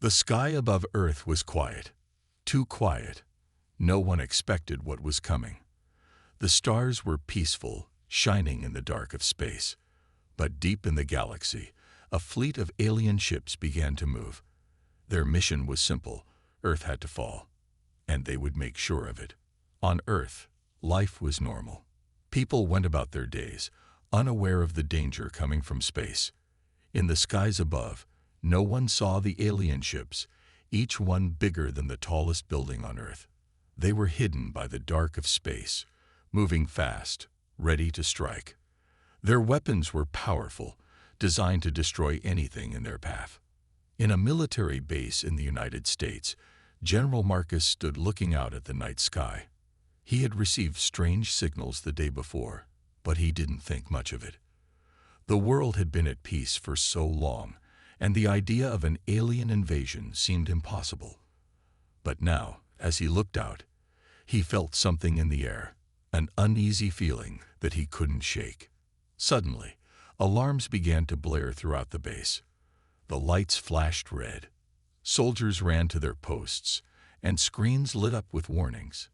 The sky above Earth was quiet, too quiet. No one expected what was coming. The stars were peaceful, shining in the dark of space. But deep in the galaxy, a fleet of alien ships began to move. Their mission was simple: Earth had to fall, and they would make sure of it. On Earth, life was normal. People went about their days, unaware of the danger coming from space. In the skies above, no one saw the alien ships, each one bigger than the tallest building on Earth. They were hidden by the dark of space, moving fast, ready to strike. Their weapons were powerful, designed to destroy anything in their path. In a military base in the United States, General Marcus stood looking out at the night sky. He had received strange signals the day before, but he didn't think much of it. The world had been at peace for so long, and the idea of an alien invasion seemed impossible. But now, as he looked out, he felt something in the air, an uneasy feeling that he couldn't shake. Suddenly, alarms began to blare throughout the base. The lights flashed red. Soldiers ran to their posts, and screens lit up with warnings.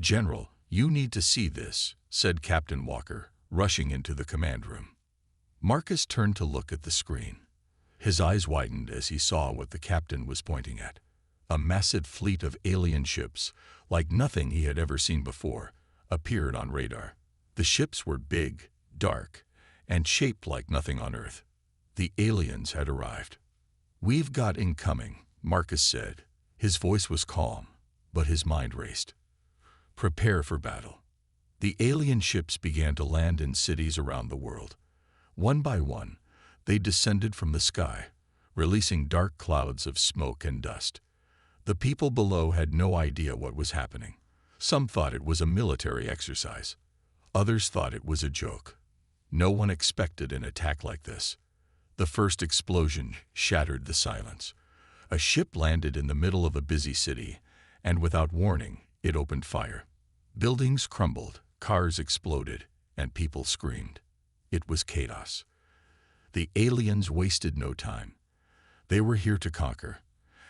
"General, you need to see this," said Captain Walker, rushing into the command room. Marcus turned to look at the screen. His eyes widened as he saw what the captain was pointing at. A massive fleet of alien ships, like nothing he had ever seen before, appeared on radar. The ships were big, dark, and shaped like nothing on Earth. The aliens had arrived. "We've got incoming," Marcus said. His voice was calm, but his mind raced. "Prepare for battle." The alien ships began to land in cities around the world. One by one, they descended from the sky, releasing dark clouds of smoke and dust. The people below had no idea what was happening. Some thought it was a military exercise. Others thought it was a joke. No one expected an attack like this. The first explosion shattered the silence. A ship landed in the middle of a busy city, and without warning, it opened fire. Buildings crumbled, cars exploded, and people screamed. It was chaos. The aliens wasted no time. They were here to conquer,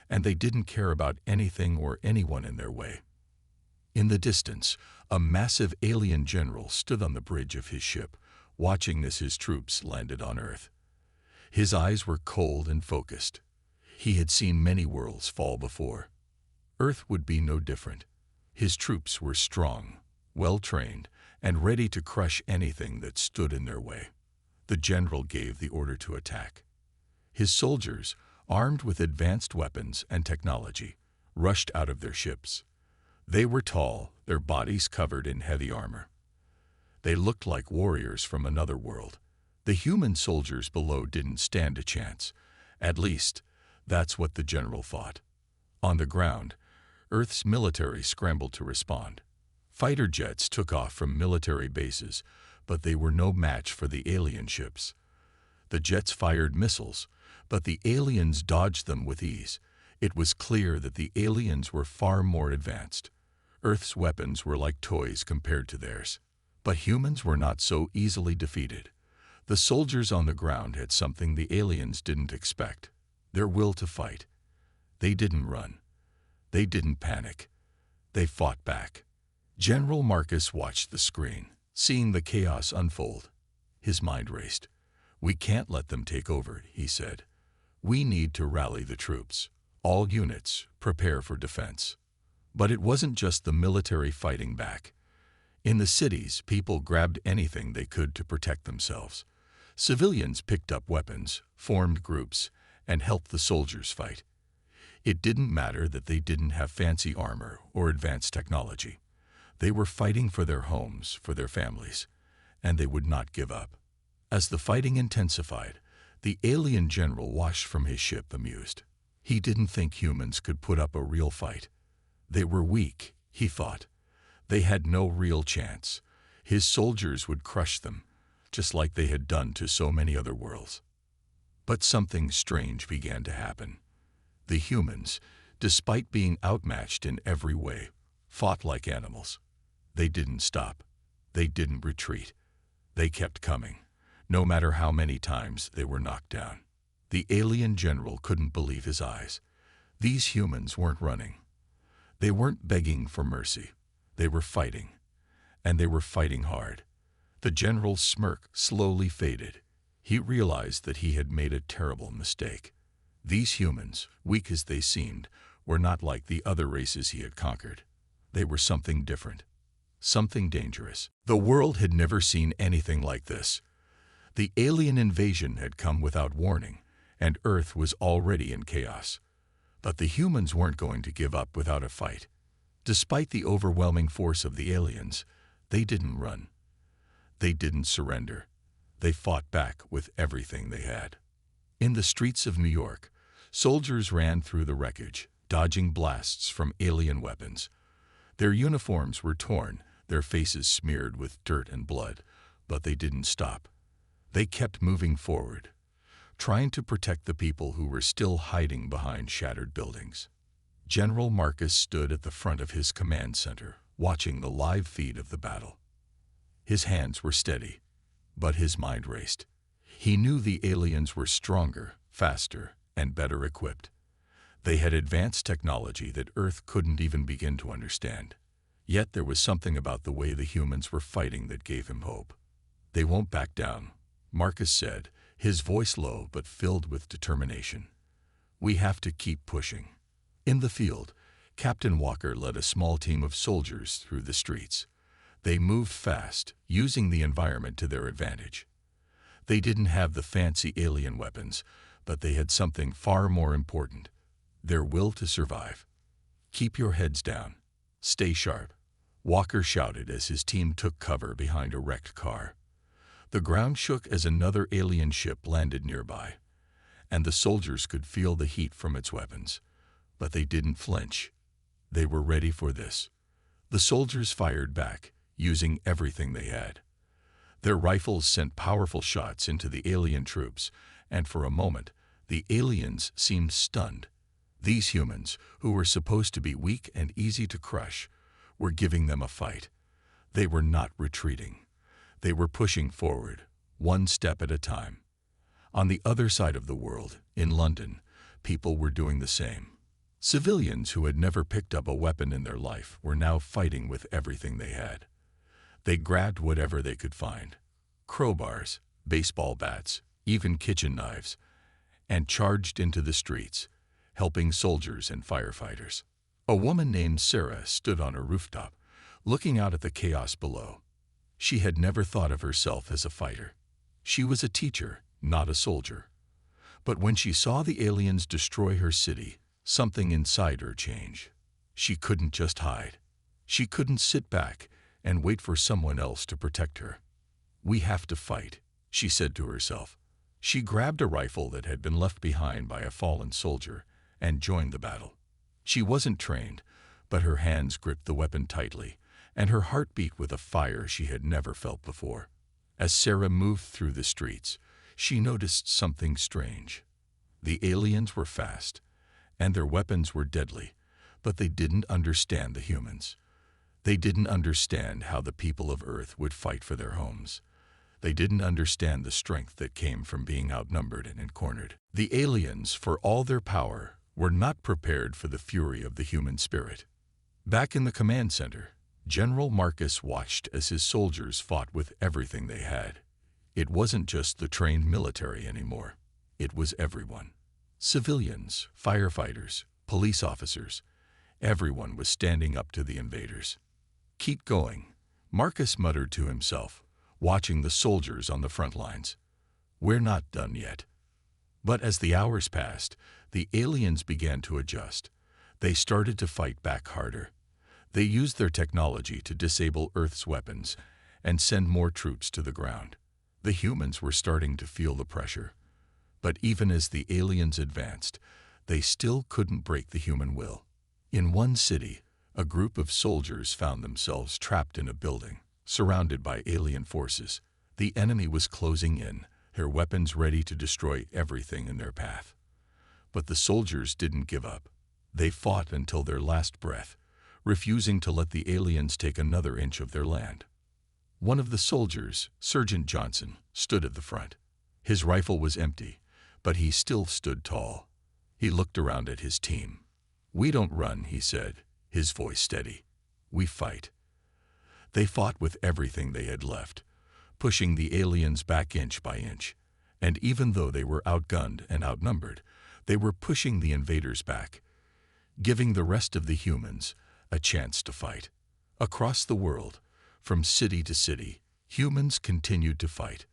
and they didn't care about anything or anyone in their way. In the distance, a massive alien general stood on the bridge of his ship, watching as his troops landed on Earth. His eyes were cold and focused. He had seen many worlds fall before. Earth would be no different. His troops were strong, well-trained, and ready to crush anything that stood in their way. The general gave the order to attack. His soldiers, armed with advanced weapons and technology, rushed out of their ships. They were tall, their bodies covered in heavy armor. They looked like warriors from another world. The human soldiers below didn't stand a chance. At least, that's what the general thought. On the ground, Earth's military scrambled to respond. Fighter jets took off from military bases, but they were no match for the alien ships. The jets fired missiles, but the aliens dodged them with ease. It was clear that the aliens were far more advanced. Earth's weapons were like toys compared to theirs. But humans were not so easily defeated. The soldiers on the ground had something the aliens didn't expect: their will to fight. They didn't run. They didn't panic. They fought back. General Marcus watched the screen, seeing the chaos unfold. His mind raced. "We can't let them take over," he said. "We need to rally the troops. All units, prepare for defense." But it wasn't just the military fighting back. In the cities, people grabbed anything they could to protect themselves. Civilians picked up weapons, formed groups, and helped the soldiers fight. It didn't matter that they didn't have fancy armor or advanced technology. They were fighting for their homes, for their families, and they would not give up. As the fighting intensified, the alien general watched from his ship amused. He didn't think humans could put up a real fight. They were weak, he thought. They had no real chance. His soldiers would crush them, just like they had done to so many other worlds. But something strange began to happen. The humans, despite being outmatched in every way, fought like animals. They didn't stop. They didn't retreat. They kept coming, no matter how many times they were knocked down. The alien general couldn't believe his eyes. These humans weren't running. They weren't begging for mercy. They were fighting. And they were fighting hard. The general's smirk slowly faded. He realized that he had made a terrible mistake. These humans, weak as they seemed, were not like the other races he had conquered. They were something different. Something dangerous. The world had never seen anything like this. The alien invasion had come without warning, and Earth was already in chaos. But the humans weren't going to give up without a fight. Despite the overwhelming force of the aliens, they didn't run. They didn't surrender. They fought back with everything they had. In the streets of New York, soldiers ran through the wreckage, dodging blasts from alien weapons. Their uniforms were torn, their faces smeared with dirt and blood, but they didn't stop. They kept moving forward, trying to protect the people who were still hiding behind shattered buildings. General Marcus stood at the front of his command center, watching the live feed of the battle. His hands were steady, but his mind raced. He knew the aliens were stronger, faster, and better equipped. They had advanced technology that Earth couldn't even begin to understand. Yet there was something about the way the humans were fighting that gave him hope. "They won't back down," Marcus said, his voice low but filled with determination. "We have to keep pushing." In the field, Captain Walker led a small team of soldiers through the streets. They moved fast, using the environment to their advantage. They didn't have the fancy alien weapons, but they had something far more important: their will to survive. "Keep your heads down. Stay sharp," Walker shouted as his team took cover behind a wrecked car. The ground shook as another alien ship landed nearby, and the soldiers could feel the heat from its weapons. But they didn't flinch. They were ready for this. The soldiers fired back, using everything they had. Their rifles sent powerful shots into the alien troops, and for a moment, the aliens seemed stunned. These humans, who were supposed to be weak and easy to crush, were giving them a fight. They were not retreating. They were pushing forward, one step at a time. On the other side of the world, in London, people were doing the same. Civilians who had never picked up a weapon in their life were now fighting with everything they had. They grabbed whatever they could find: crowbars, baseball bats, even kitchen knives, and charged into the streets, helping soldiers and firefighters. A woman named Sarah stood on a rooftop, looking out at the chaos below. She had never thought of herself as a fighter. She was a teacher, not a soldier. But when she saw the aliens destroy her city, something inside her changed. She couldn't just hide. She couldn't sit back and wait for someone else to protect her. "We have to fight," she said to herself. She grabbed a rifle that had been left behind by a fallen soldier and joined the battle. She wasn't trained, but her hands gripped the weapon tightly, and her heart beat with a fire she had never felt before. As Sarah moved through the streets, she noticed something strange. The aliens were fast, and their weapons were deadly, but they didn't understand the humans. They didn't understand how the people of Earth would fight for their homes. They didn't understand the strength that came from being outnumbered and cornered. The aliens, for all their power, were not prepared for the fury of the human spirit. Back in the command center, General Marcus watched as his soldiers fought with everything they had. It wasn't just the trained military anymore. It was everyone. Civilians, firefighters, police officers. Everyone was standing up to the invaders. "Keep going," Marcus muttered to himself, watching the soldiers on the front lines. "We're not done yet." But as the hours passed, the aliens began to adjust. They started to fight back harder. They used their technology to disable Earth's weapons and send more troops to the ground. The humans were starting to feel the pressure. But even as the aliens advanced, they still couldn't break the human will. In one city, a group of soldiers found themselves trapped in a building, surrounded by alien forces. The enemy was closing in, their weapons ready to destroy everything in their path. But the soldiers didn't give up. They fought until their last breath, refusing to let the aliens take another inch of their land. One of the soldiers, Sergeant Johnson, stood at the front. His rifle was empty, but he still stood tall. He looked around at his team. "We don't run," he said, his voice steady. "We fight." They fought with everything they had left, pushing the aliens back inch by inch. And even though they were outgunned and outnumbered, they were pushing the invaders back, giving the rest of the humans a chance to fight. Across the world, from city to city, humans continued to fight.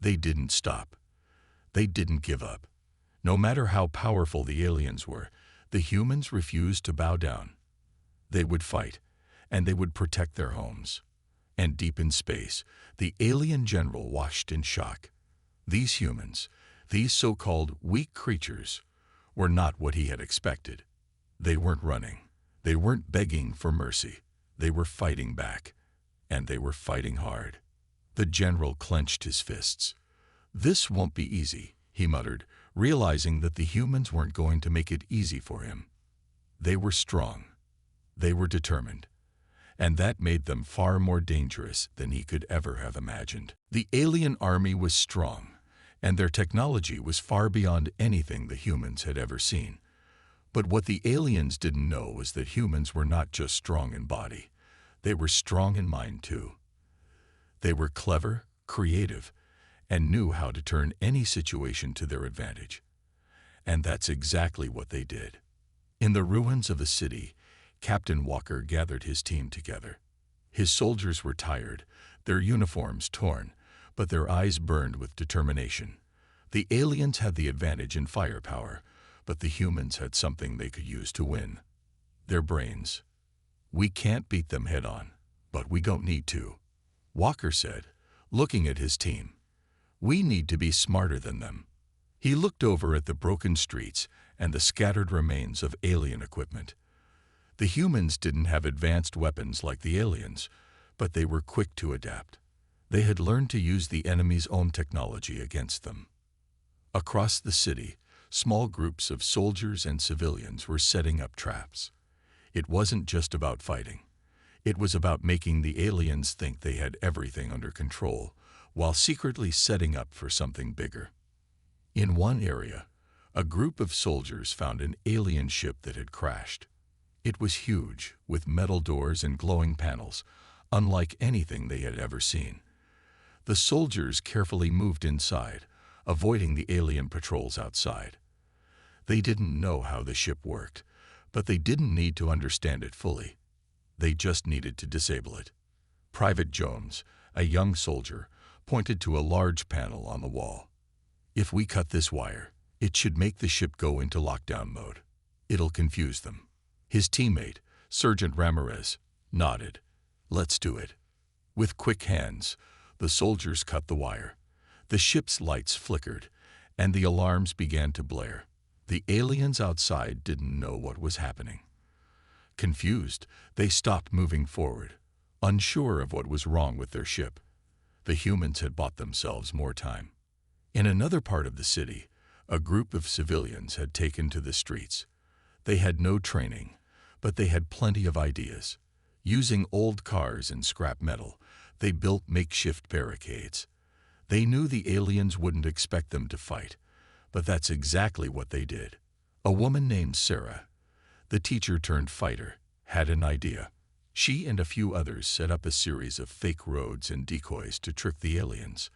They didn't stop. They didn't give up. No matter how powerful the aliens were, the humans refused to bow down. They would fight, and they would protect their homes. And deep in space, the alien general watched in shock. These humans, these so-called weak creatures, were not what he had expected. They weren't running. They weren't begging for mercy. They were fighting back, and they were fighting hard. The general clenched his fists. "This won't be easy," he muttered, realizing that the humans weren't going to make it easy for him. They were strong. They were determined. And that made them far more dangerous than he could ever have imagined. The alien army was strong, and their technology was far beyond anything the humans had ever seen. But what the aliens didn't know was that humans were not just strong in body. They were strong in mind, too. They were clever, creative, and knew how to turn any situation to their advantage. And that's exactly what they did. In the ruins of a city, Captain Walker gathered his team together. His soldiers were tired, their uniforms torn, but their eyes burned with determination. The aliens had the advantage in firepower, but the humans had something they could use to win: their brains. "We can't beat them head-on, but we don't need to," Walker said, looking at his team. "We need to be smarter than them." He looked over at the broken streets and the scattered remains of alien equipment. The humans didn't have advanced weapons like the aliens, but they were quick to adapt. They had learned to use the enemy's own technology against them. Across the city, small groups of soldiers and civilians were setting up traps. It wasn't just about fighting. It was about making the aliens think they had everything under control, while secretly setting up for something bigger. In one area, a group of soldiers found an alien ship that had crashed. It was huge, with metal doors and glowing panels, unlike anything they had ever seen. The soldiers carefully moved inside, avoiding the alien patrols outside. They didn't know how the ship worked, but they didn't need to understand it fully. They just needed to disable it. Private Jones, a young soldier, pointed to a large panel on the wall. "If we cut this wire, it should make the ship go into lockdown mode. It'll confuse them." His teammate, Sergeant Ramirez, nodded. "Let's do it." With quick hands, the soldiers cut the wire. The ship's lights flickered, and the alarms began to blare. The aliens outside didn't know what was happening. Confused, they stopped moving forward, unsure of what was wrong with their ship. The humans had bought themselves more time. In another part of the city, a group of civilians had taken to the streets. They had no training, but they had plenty of ideas. Using old cars and scrap metal, they built makeshift barricades. They knew the aliens wouldn't expect them to fight, but that's exactly what they did. A woman named Sarah, the teacher-turned-fighter, had an idea. She and a few others set up a series of fake roads and decoys to trick the aliens.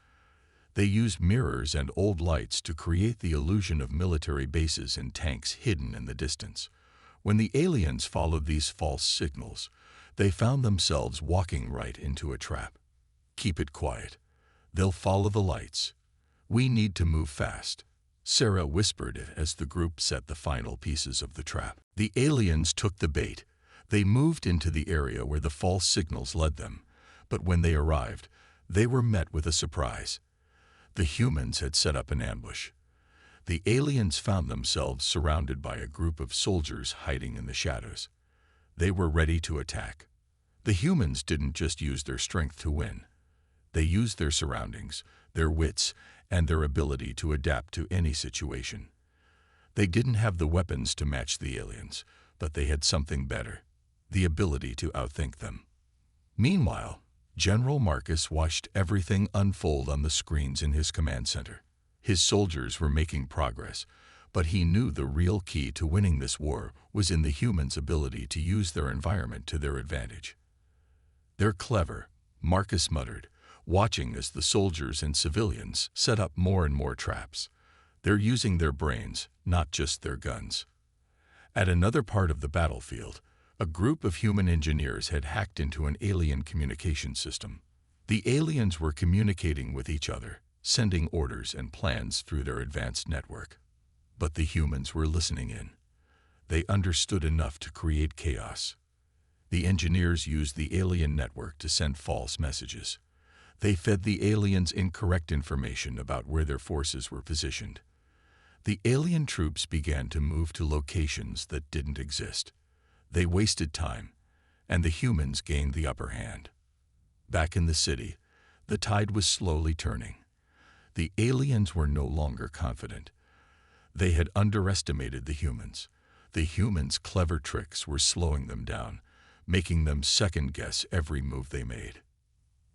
They used mirrors and old lights to create the illusion of military bases and tanks hidden in the distance. When the aliens followed these false signals, they found themselves walking right into a trap. "Keep it quiet. They'll follow the lights. We need to move fast," Sarah whispered as the group set the final pieces of the trap. The aliens took the bait. They moved into the area where the false signals led them, but when they arrived, they were met with a surprise. The humans had set up an ambush. The aliens found themselves surrounded by a group of soldiers hiding in the shadows. They were ready to attack. The humans didn't just use their strength to win. They used their surroundings, their wits, and their ability to adapt to any situation. They didn't have the weapons to match the aliens, but they had something better: the ability to outthink them. Meanwhile, General Marcus watched everything unfold on the screens in his command center. His soldiers were making progress, But he knew the real key to winning this war was in the humans' ability to use their environment to their advantage. "They're clever," Marcus muttered, watching as the soldiers and civilians set up more and more traps. "They're using their brains, not just their guns." At another part of the battlefield, a group of human engineers had hacked into an alien communication system. The aliens were communicating with each other, sending orders and plans through their advanced network. But the humans were listening in. They understood enough to create chaos. The engineers used the alien network to send false messages. They fed the aliens incorrect information about where their forces were positioned. The alien troops began to move to locations that didn't exist. They wasted time, and the humans gained the upper hand. Back in the city, the tide was slowly turning. The aliens were no longer confident. They had underestimated the humans. The humans' clever tricks were slowing them down, making them second-guess every move they made.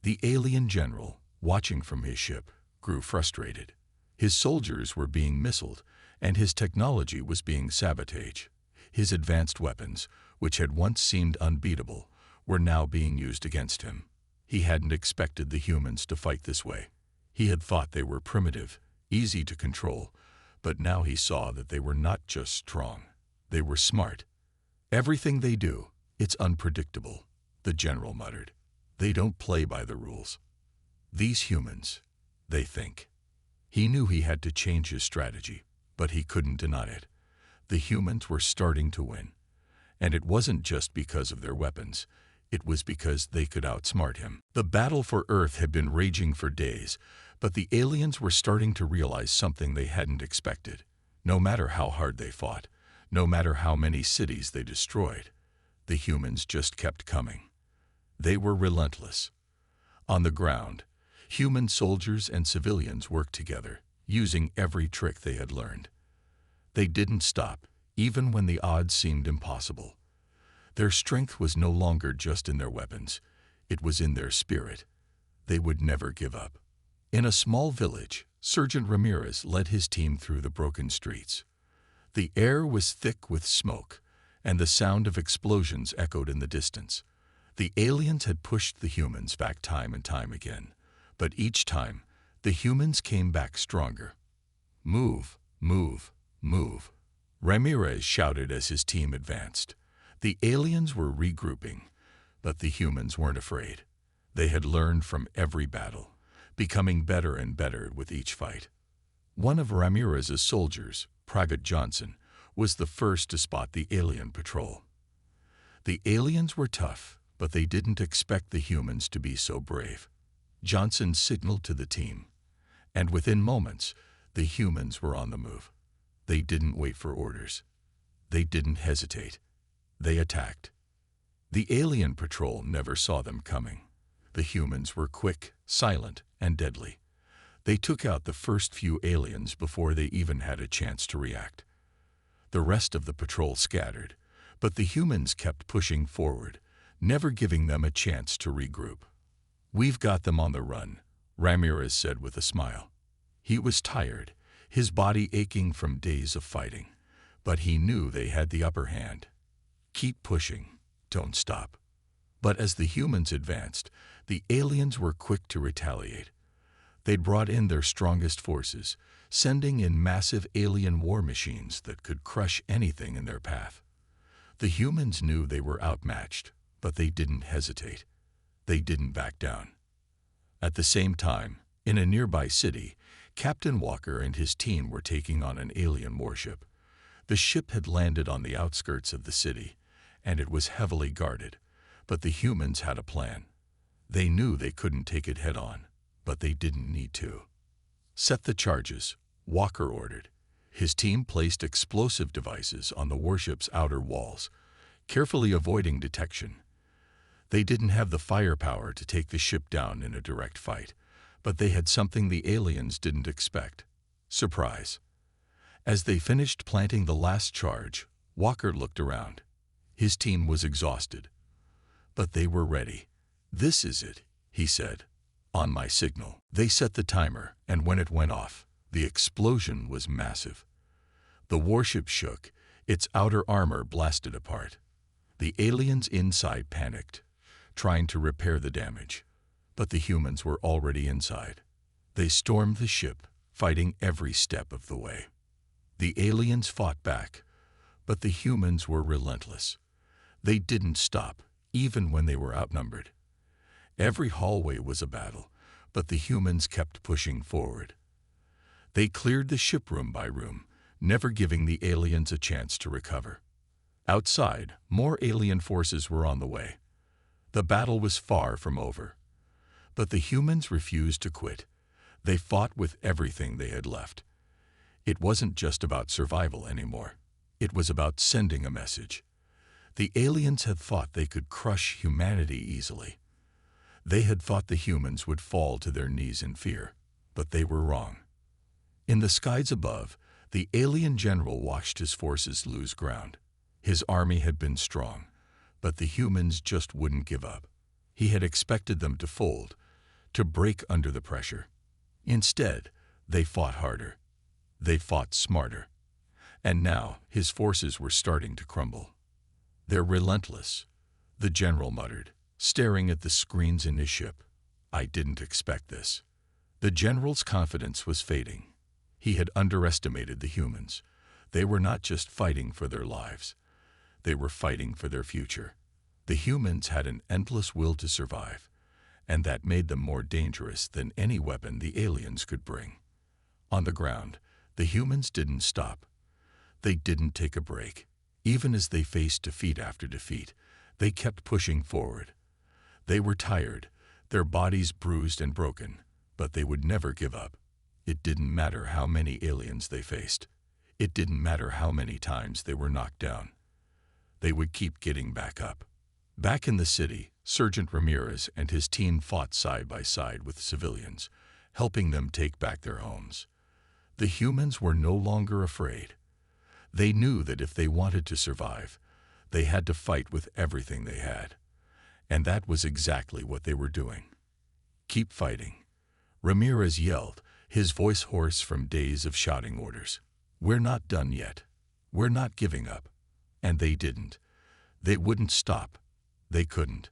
The alien general, watching from his ship, grew frustrated. His soldiers were being missiled, and his technology was being sabotaged. His advanced weapons, which had once seemed unbeatable, were now being used against him. He hadn't expected the humans to fight this way. He had thought they were primitive, easy to control, but now he saw that they were not just strong. They were smart. "Everything they do, it's unpredictable," the general muttered. "They don't play by the rules. These humans, they think." He knew he had to change his strategy, but he couldn't deny it. The humans were starting to win. And it wasn't just because of their weapons. It was because they could outsmart him. The battle for Earth had been raging for days, but the aliens were starting to realize something they hadn't expected. No matter how hard they fought, no matter how many cities they destroyed, the humans just kept coming. They were relentless. On the ground, human soldiers and civilians worked together, using every trick they had learned. They didn't stop, even when the odds seemed impossible. Their strength was no longer just in their weapons. It was in their spirit. They would never give up. In a small village, Sergeant Ramirez led his team through the broken streets. The air was thick with smoke, and the sound of explosions echoed in the distance. The aliens had pushed the humans back time and time again, but each time, the humans came back stronger. "Move, move, move," Ramirez shouted as his team advanced. The aliens were regrouping, but the humans weren't afraid. They had learned from every battle, becoming better and better with each fight. One of Ramirez's soldiers, Private Johnson, was the first to spot the alien patrol. The aliens were tough, but they didn't expect the humans to be so brave. Johnson signaled to the team, and within moments, the humans were on the move. They didn't wait for orders. They didn't hesitate. They attacked. The alien patrol never saw them coming. The humans were quick, silent, and deadly. They took out the first few aliens before they even had a chance to react. The rest of the patrol scattered, but the humans kept pushing forward, never giving them a chance to regroup. "We've got them on the run," Ramirez said with a smile. He was tired, his body aching from days of fighting, but he knew they had the upper hand. "Keep pushing, don't stop." But as the humans advanced, the aliens were quick to retaliate. They'd brought in their strongest forces, sending in massive alien war machines that could crush anything in their path. The humans knew they were outmatched, but they didn't hesitate. They didn't back down. At the same time, in a nearby city, Captain Walker and his team were taking on an alien warship. The ship had landed on the outskirts of the city, and it was heavily guarded, but the humans had a plan. They knew they couldn't take it head-on, but they didn't need to. "Set the charges," Walker ordered. His team placed explosive devices on the warship's outer walls, carefully avoiding detection. They didn't have the firepower to take the ship down in a direct fight, but they had something the aliens didn't expect: surprise. As they finished planting the last charge, Walker looked around. His team was exhausted, but they were ready. "This is it," he said. "On my signal." They set the timer, and when it went off, the explosion was massive. The warship shook, its outer armor blasted apart. The aliens inside panicked, trying to repair the damage. But the humans were already inside. They stormed the ship, fighting every step of the way. The aliens fought back, but the humans were relentless. They didn't stop, even when they were outnumbered. Every hallway was a battle, but the humans kept pushing forward. They cleared the ship room by room, never giving the aliens a chance to recover. Outside, more alien forces were on the way. The battle was far from over. But the humans refused to quit. They fought with everything they had left. It wasn't just about survival anymore. It was about sending a message. The aliens had thought they could crush humanity easily. They had thought the humans would fall to their knees in fear, but they were wrong. In the skies above, the alien general watched his forces lose ground. His army had been strong, but the humans just wouldn't give up. He had expected them to fold, to break under the pressure. Instead, they fought harder. They fought smarter. And now his forces were starting to crumble. "They're relentless," the general muttered, staring at the screens in his ship. "I didn't expect this." The general's confidence was fading. He had underestimated the humans. They were not just fighting for their lives. They were fighting for their future. The humans had an endless will to survive, and that made them more dangerous than any weapon the aliens could bring. On the ground, the humans didn't stop. They didn't take a break. Even as they faced defeat after defeat, they kept pushing forward. They were tired, their bodies bruised and broken, but they would never give up. It didn't matter how many aliens they faced. It didn't matter how many times they were knocked down. They would keep getting back up. Back in the city, Sergeant Ramirez and his team fought side by side with civilians, helping them take back their homes. The humans were no longer afraid. They knew that if they wanted to survive, they had to fight with everything they had. And that was exactly what they were doing. "Keep fighting," Ramirez yelled, his voice hoarse from days of shouting orders. "We're not done yet. We're not giving up." And they didn't. They wouldn't stop. They couldn't.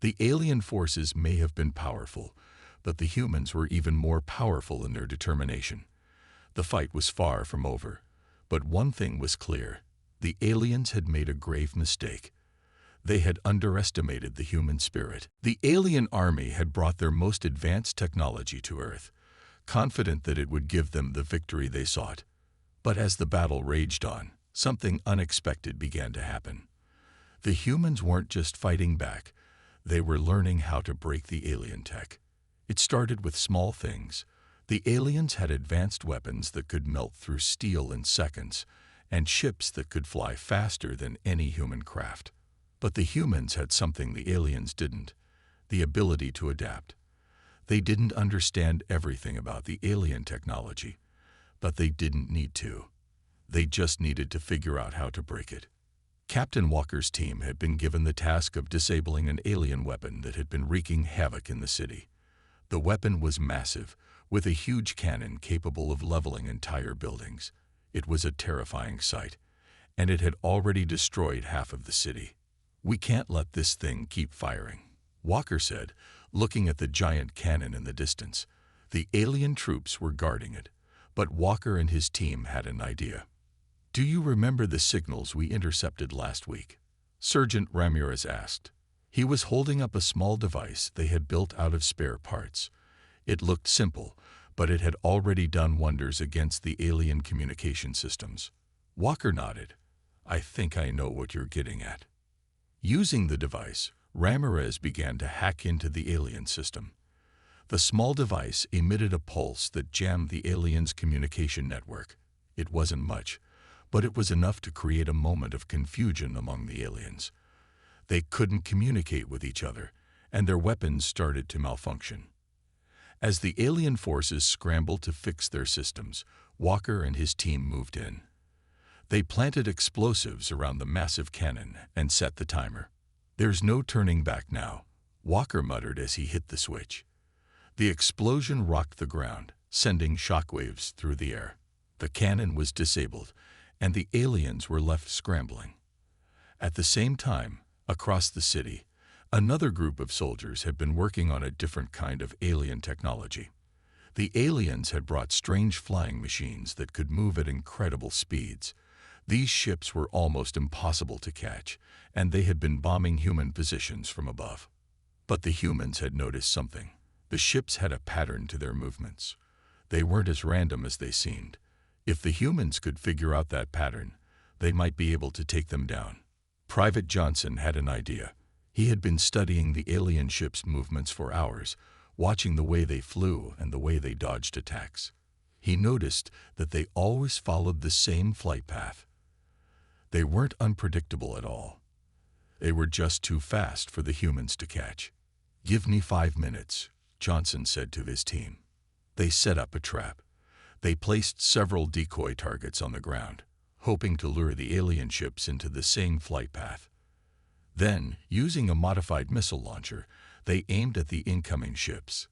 The alien forces may have been powerful, but the humans were even more powerful in their determination. The fight was far from over, but one thing was clear. The aliens had made a grave mistake. They had underestimated the human spirit. The alien army had brought their most advanced technology to Earth, confident that it would give them the victory they sought. But as the battle raged on, something unexpected began to happen. The humans weren't just fighting back. They were learning how to break the alien tech. It started with small things. The aliens had advanced weapons that could melt through steel in seconds, and ships that could fly faster than any human craft. But the humans had something the aliens didn't: the ability to adapt. They didn't understand everything about the alien technology, but they didn't need to. They just needed to figure out how to break it. Captain Walker's team had been given the task of disabling an alien weapon that had been wreaking havoc in the city. The weapon was massive, with a huge cannon capable of leveling entire buildings. It was a terrifying sight, and it had already destroyed half of the city. "We can't let this thing keep firing," Walker said, looking at the giant cannon in the distance. The alien troops were guarding it, but Walker and his team had an idea. "Do you remember the signals we intercepted last week?" Sergeant Ramirez asked. He was holding up a small device they had built out of spare parts. It looked simple, but it had already done wonders against the alien communication systems. Walker nodded. "I think I know what you're getting at." Using the device, Ramirez began to hack into the alien system. The small device emitted a pulse that jammed the aliens' communication network. It wasn't much, but it was enough to create a moment of confusion among the aliens. They couldn't communicate with each other, and their weapons started to malfunction. As the alien forces scrambled to fix their systems, Walker and his team moved in. They planted explosives around the massive cannon and set the timer. "There's no turning back now," Walker muttered as he hit the switch. The explosion rocked the ground, sending shockwaves through the air. The cannon was disabled, and the aliens were left scrambling. At the same time, across the city, another group of soldiers had been working on a different kind of alien technology. The aliens had brought strange flying machines that could move at incredible speeds. These ships were almost impossible to catch, and they had been bombing human positions from above. But the humans had noticed something. The ships had a pattern to their movements. They weren't as random as they seemed. If the humans could figure out that pattern, they might be able to take them down. Private Johnson had an idea. He had been studying the alien ships' movements for hours, watching the way they flew and the way they dodged attacks. He noticed that they always followed the same flight path. They weren't unpredictable at all. They were just too fast for the humans to catch. "Give me 5 minutes," Johnson said to his team. They set up a trap. They placed several decoy targets on the ground, hoping to lure the alien ships into the same flight path. Then, using a modified missile launcher, they aimed at the incoming ships.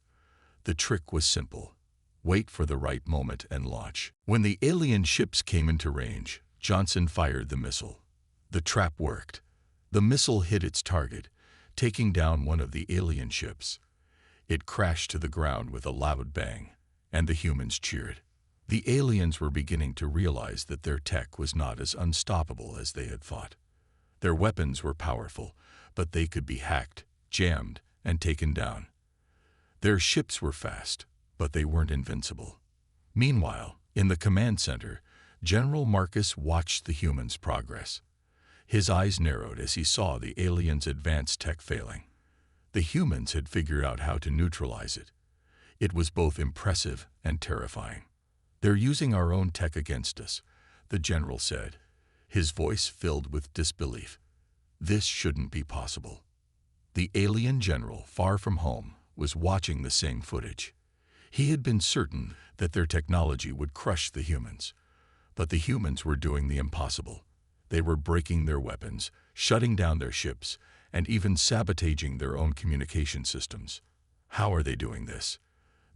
The trick was simple. Wait for the right moment and launch. When the alien ships came into range, Johnson fired the missile. The trap worked. The missile hit its target, taking down one of the alien ships. It crashed to the ground with a loud bang, and the humans cheered. The aliens were beginning to realize that their tech was not as unstoppable as they had thought. Their weapons were powerful, but they could be hacked, jammed, and taken down. Their ships were fast, but they weren't invincible. Meanwhile, in the command center, General Marcus watched the humans' progress. His eyes narrowed as he saw the aliens' advanced tech failing. The humans had figured out how to neutralize it. It was both impressive and terrifying. "They're using our own tech against us," the general said, his voice filled with disbelief. This shouldn't be possible. The alien general, far from home, was watching the same footage. He had been certain that their technology would crush the humans. But the humans were doing the impossible. They were breaking their weapons, shutting down their ships, and even sabotaging their own communication systems. "How are they doing this?"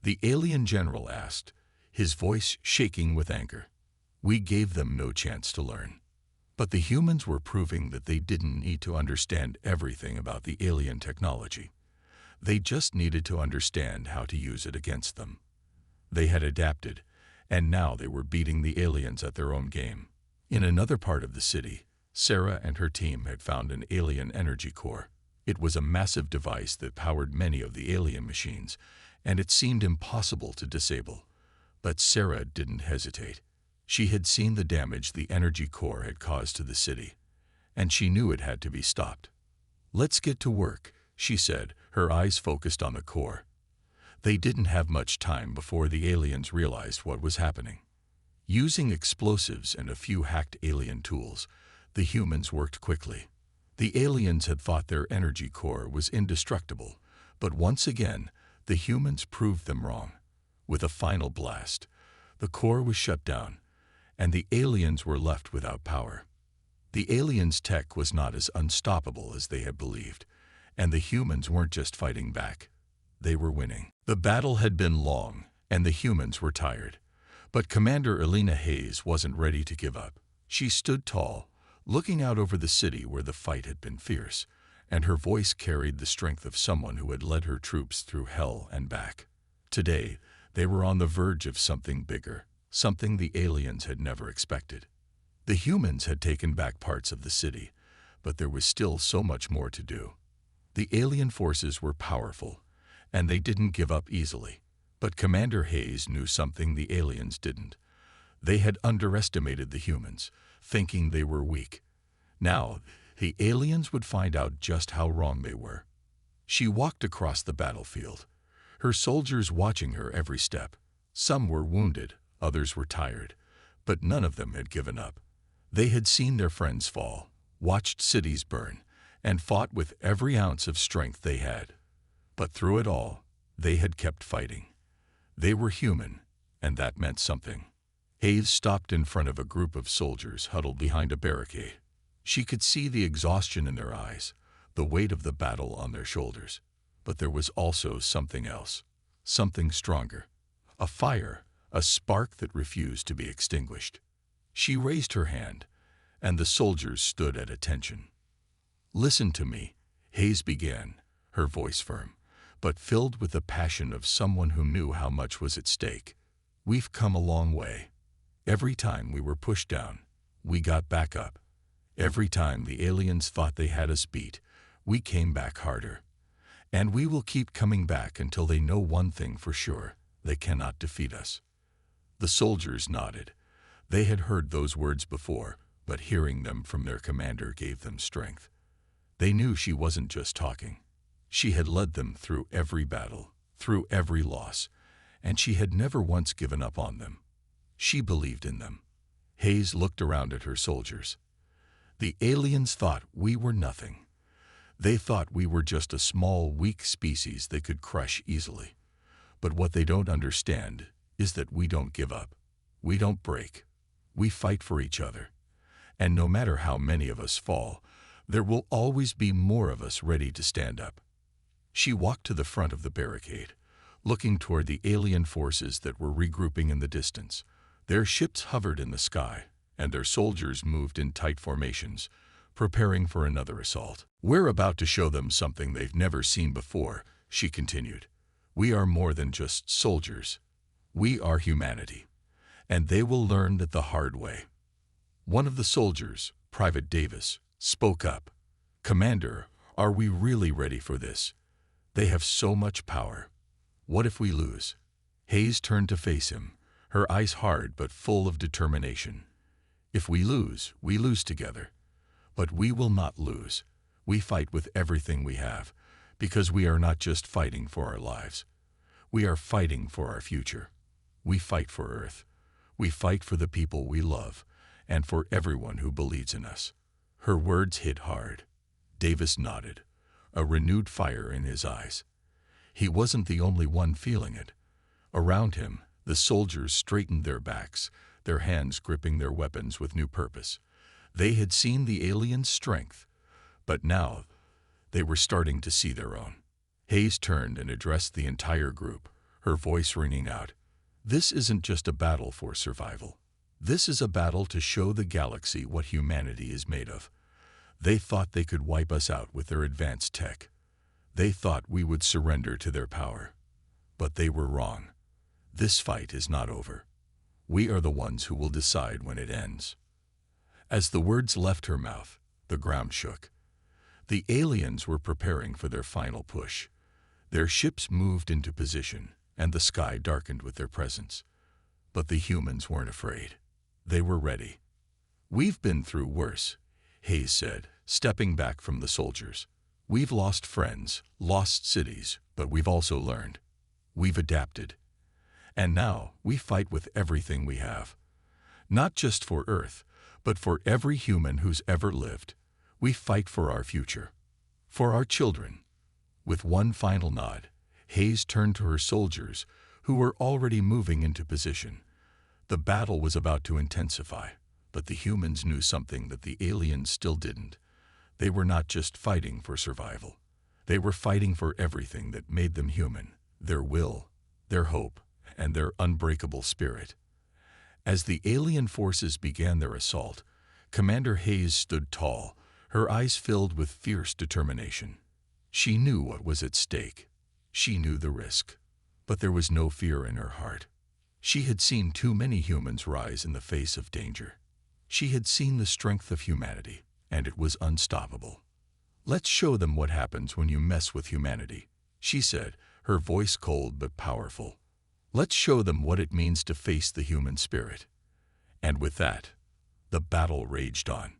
the alien general asked, his voice shaking with anger. "We gave them no chance to learn." But the humans were proving that they didn't need to understand everything about the alien technology. They just needed to understand how to use it against them. They had adapted, and now they were beating the aliens at their own game. In another part of the city, Sarah and her team had found an alien energy core. It was a massive device that powered many of the alien machines, and it seemed impossible to disable. But Sarah didn't hesitate. She had seen the damage the energy core had caused to the city, and she knew it had to be stopped. "Let's get to work," she said, her eyes focused on the core. They didn't have much time before the aliens realized what was happening. Using explosives and a few hacked alien tools, the humans worked quickly. The aliens had thought their energy core was indestructible, but once again, the humans proved them wrong. With a final blast, the core was shut down, and the aliens were left without power. The aliens' tech was not as unstoppable as they had believed, and the humans weren't just fighting back. They were winning. The battle had been long, and the humans were tired. But Commander Elena Hayes wasn't ready to give up. She stood tall, looking out over the city where the fight had been fierce, and her voice carried the strength of someone who had led her troops through hell and back. Today, they were on the verge of something bigger, something the aliens had never expected. The humans had taken back parts of the city, but there was still so much more to do. The alien forces were powerful, and they didn't give up easily. But Commander Hayes knew something the aliens didn't. They had underestimated the humans, thinking they were weak. Now, the aliens would find out just how wrong they were. She walked across the battlefield, her soldiers watching her every step. Some were wounded, others were tired, but none of them had given up. They had seen their friends fall, watched cities burn, and fought with every ounce of strength they had. But through it all, they had kept fighting. They were human, and that meant something. Hayes stopped in front of a group of soldiers huddled behind a barricade. She could see the exhaustion in their eyes, the weight of the battle on their shoulders. But there was also something else, something stronger. A fire, a spark that refused to be extinguished. She raised her hand, and the soldiers stood at attention. "Listen to me," Hayes began, her voice firm, but filled with the passion of someone who knew how much was at stake. "We've come a long way. Every time we were pushed down, we got back up. Every time the aliens thought they had us beat, we came back harder. And we will keep coming back until they know one thing for sure: they cannot defeat us." The soldiers nodded. They had heard those words before, but hearing them from their commander gave them strength. They knew she wasn't just talking. She had led them through every battle, through every loss, and she had never once given up on them. She believed in them. Hayes looked around at her soldiers. "The aliens thought we were nothing. They thought we were just a small, weak species they could crush easily. But what they don't understand is that we don't give up. We don't break. We fight for each other. And no matter how many of us fall, there will always be more of us ready to stand up." She walked to the front of the barricade, looking toward the alien forces that were regrouping in the distance. Their ships hovered in the sky, and their soldiers moved in tight formations, preparing for another assault. "We're about to show them something they've never seen before," she continued. "We are more than just soldiers. We are humanity, and they will learn that the hard way." One of the soldiers, Private Davis, spoke up. "Commander, are we really ready for this? They have so much power. What if we lose?" Hayes turned to face him, her eyes hard but full of determination. "If we lose together. But we will not lose. We fight with everything we have, because we are not just fighting for our lives. We are fighting for our future. We fight for Earth. We fight for the people we love, and for everyone who believes in us." Her words hit hard. Davis nodded, a renewed fire in his eyes. He wasn't the only one feeling it. Around him, the soldiers straightened their backs, their hands gripping their weapons with new purpose. They had seen the aliens' strength, but now they were starting to see their own. Hayes turned and addressed the entire group, her voice ringing out. "This isn't just a battle for survival. This is a battle to show the galaxy what humanity is made of. They thought they could wipe us out with their advanced tech. They thought we would surrender to their power. But they were wrong. This fight is not over. We are the ones who will decide when it ends." As the words left her mouth, the ground shook. The aliens were preparing for their final push. Their ships moved into position, and the sky darkened with their presence. But the humans weren't afraid. They were ready. "We've been through worse," Hayes said, stepping back from the soldiers. "We've lost friends, lost cities, but we've also learned. We've adapted. And now we fight with everything we have. Not just for Earth, but for every human who's ever lived. We fight for our future. For our children." With one final nod, Hayes turned to her soldiers, who were already moving into position. The battle was about to intensify, but the humans knew something that the aliens still didn't. They were not just fighting for survival. They were fighting for everything that made them human: their will, their hope, and their unbreakable spirit. As the alien forces began their assault, Commander Hayes stood tall, her eyes filled with fierce determination. She knew what was at stake. She knew the risk. But there was no fear in her heart. She had seen too many humans rise in the face of danger. She had seen the strength of humanity, and it was unstoppable. "Let's show them what happens when you mess with humanity," she said, her voice cold but powerful. "Let's show them what it means to face the human spirit." And with that, the battle raged on.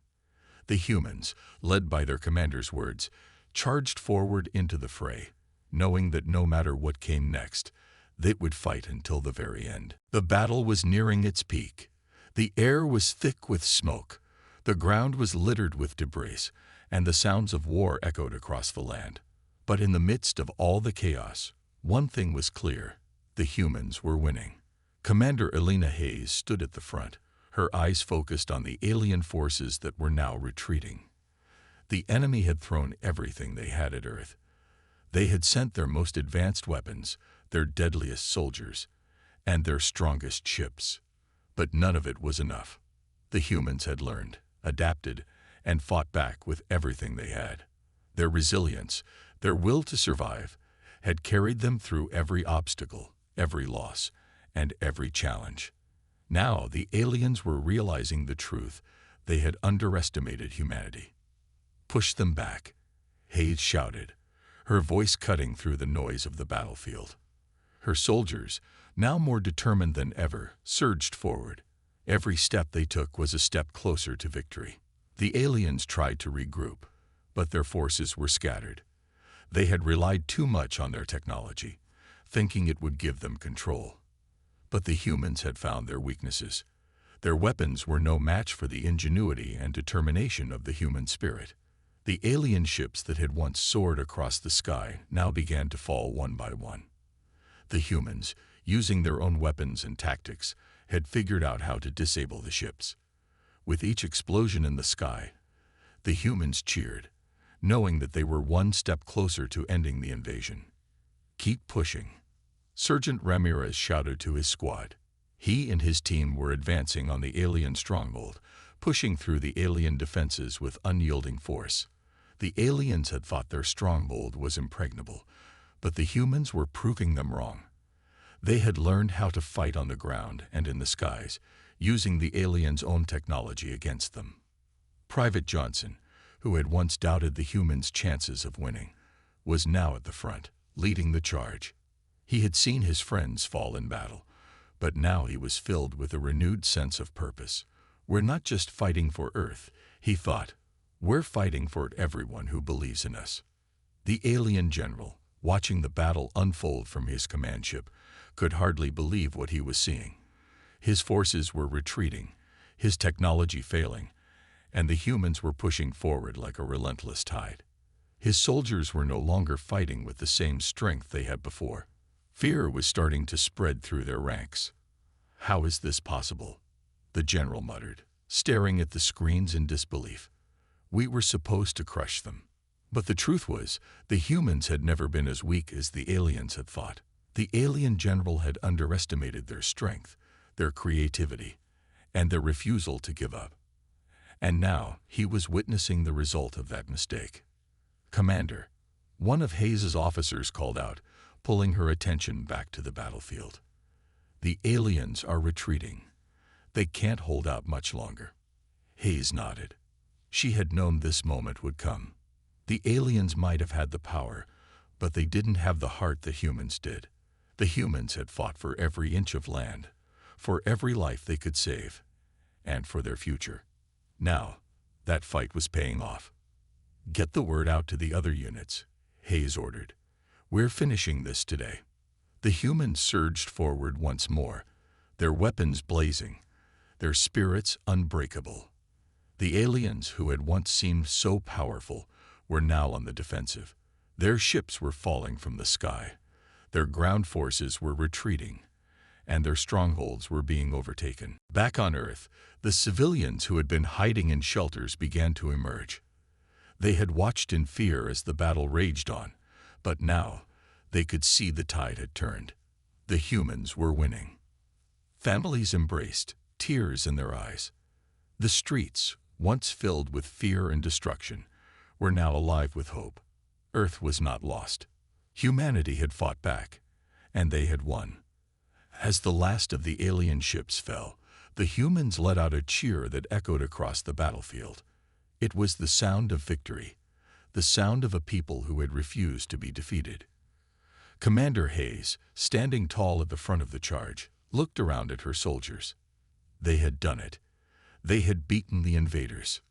The humans, led by their commander's words, charged forward into the fray, knowing that no matter what came next, they would fight until the very end. The battle was nearing its peak. The air was thick with smoke. The ground was littered with debris, and the sounds of war echoed across the land. But in the midst of all the chaos, one thing was clear: the humans were winning. Commander Elena Hayes stood at the front, her eyes focused on the alien forces that were now retreating. The enemy had thrown everything they had at Earth. They had sent their most advanced weapons, their deadliest soldiers, and their strongest ships. But none of it was enough. The humans had learned, adapted, and fought back with everything they had. Their resilience, their will to survive, had carried them through every obstacle, every loss, and every challenge. Now the aliens were realizing the truth. They had underestimated humanity. "Push them back," Hayes shouted, her voice cutting through the noise of the battlefield. Her soldiers, now more determined than ever, surged forward. Every step they took was a step closer to victory. The aliens tried to regroup, but their forces were scattered. They had relied too much on their technology, thinking it would give them control. But the humans had found their weaknesses. Their weapons were no match for the ingenuity and determination of the human spirit. The alien ships that had once soared across the sky now began to fall one by one. The humans, using their own weapons and tactics, had figured out how to disable the ships. With each explosion in the sky, the humans cheered, knowing that they were one step closer to ending the invasion. "Keep pushing," Sergeant Ramirez shouted to his squad. He and his team were advancing on the alien stronghold, pushing through the alien defenses with unyielding force. The aliens had thought their stronghold was impregnable, but the humans were proving them wrong. They had learned how to fight on the ground and in the skies, using the aliens' own technology against them. Private Johnson, who had once doubted the humans' chances of winning, was now at the front, leading the charge. He had seen his friends fall in battle, but now he was filled with a renewed sense of purpose. "We're not just fighting for Earth," he thought. "We're fighting for everyone who believes in us." The alien general, watching the battle unfold from his command ship, could hardly believe what he was seeing. His forces were retreating, his technology failing, and the humans were pushing forward like a relentless tide. His soldiers were no longer fighting with the same strength they had before. Fear was starting to spread through their ranks. "How is this possible?" the general muttered, staring at the screens in disbelief. "We were supposed to crush them." But the truth was, the humans had never been as weak as the aliens had thought. The alien general had underestimated their strength, their creativity, and their refusal to give up. And now he was witnessing the result of that mistake. "Commander," one of Hayes's officers called out, pulling her attention back to the battlefield. "The aliens are retreating. They can't hold out much longer." Hayes nodded. She had known this moment would come. The aliens might have had the power, but they didn't have the heart that humans did. The humans had fought for every inch of land, for every life they could save, and for their future. Now, that fight was paying off. "Get the word out to the other units," Hayes ordered. "We're finishing this today." The humans surged forward once more, their weapons blazing, their spirits unbreakable. The aliens, who had once seemed so powerful, were now on the defensive. Their ships were falling from the sky, their ground forces were retreating, and their strongholds were being overtaken. Back on Earth, the civilians who had been hiding in shelters began to emerge. They had watched in fear as the battle raged on, but now they could see the tide had turned. The humans were winning. Families embraced, tears in their eyes. The streets, once filled with fear and destruction, were now alive with hope. Earth was not lost. Humanity had fought back, and they had won. As the last of the alien ships fell, the humans let out a cheer that echoed across the battlefield. It was the sound of victory, the sound of a people who had refused to be defeated. Commander Hayes, standing tall at the front of the charge, looked around at her soldiers. They had done it. They had beaten the invaders.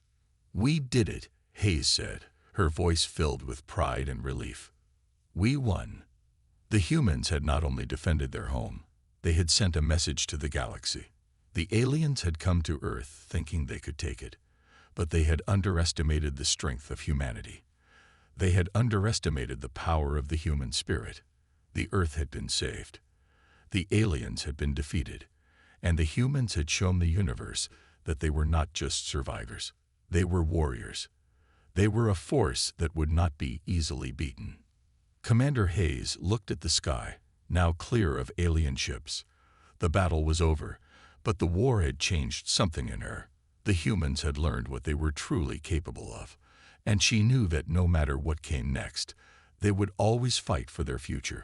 "We did it," Hayes said, her voice filled with pride and relief. "We won." The humans had not only defended their home, they had sent a message to the galaxy. The aliens had come to Earth thinking they could take it, but they had underestimated the strength of humanity. They had underestimated the power of the human spirit. The Earth had been saved. The aliens had been defeated, and the humans had shown the universe that they were not just survivors. They were warriors. They were a force that would not be easily beaten. Commander Hayes looked at the sky, now clear of alien ships. The battle was over, but the war had changed something in her. The humans had learned what they were truly capable of, and she knew that no matter what came next, they would always fight for their future.